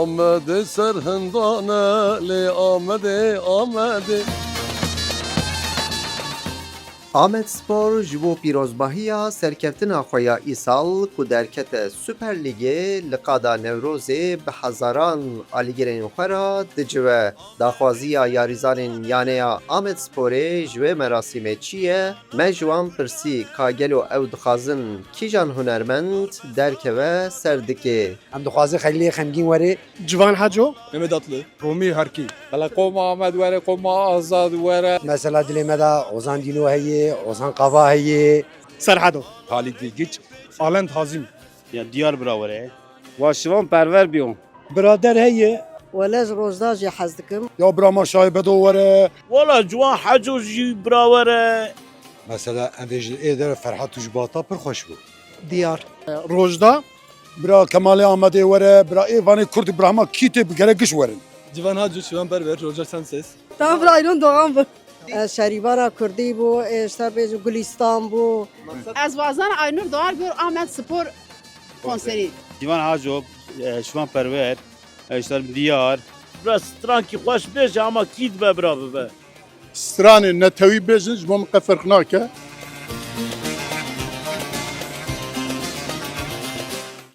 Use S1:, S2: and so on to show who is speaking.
S1: آمده سرهندانه لی آمده
S2: آمد سپور جبو پیروزباهیا سرکفتنا خویا ایسال کو درکت سوپر لیگ لقادا نوروزی به هزاران آلیگرین خورا دجوه داخوازیا یاریزانین یانه آمد سپوری جوه مراسم چیه مجوان پرسی کاگلو او دخازن کیجان هنرمند درکوه سردکی
S3: هم دخوازی خیلی خمگین وره
S4: Civan Haco,
S1: Mehmet Atlı
S4: Rumi Harki.
S5: بلا قوم آمد وره قوم آزاد وره
S3: مثلا دلی مدا اوزان دینو هیه اوزان قوا هیه
S4: Serhado,
S5: Halid Bilgiç
S4: Alent Hazim.
S6: یا دیار براوره واشوان پرور بیون
S3: برادر هیه
S7: ولز روزداج حز دکم
S4: Ya Brahma Şahibe وره
S6: والا جوان حجو جی براوره
S3: مثلا اندیجل ایدر فرحت جباتا پر خوش بود
S7: diyar.
S4: Rojda, Bira Kemal Ahmedi وره, Bira Evani Kurd İbrahim'a kiti bir kere kış verin.
S1: Civan Hacı, Şivan Perver, Roger Senses
S7: Tam braylon doğan bu. Şeribara Kurdi bu, işte biz Gülistan bu.
S8: از وازان آینور دوار گر آمد سپور کنسری
S6: دیوان حاجو شوان پرور اشتر دیار برا سترانکی خوش بیش اما کید به برا به
S4: Strani netevi bezin, jmam qeferxnake.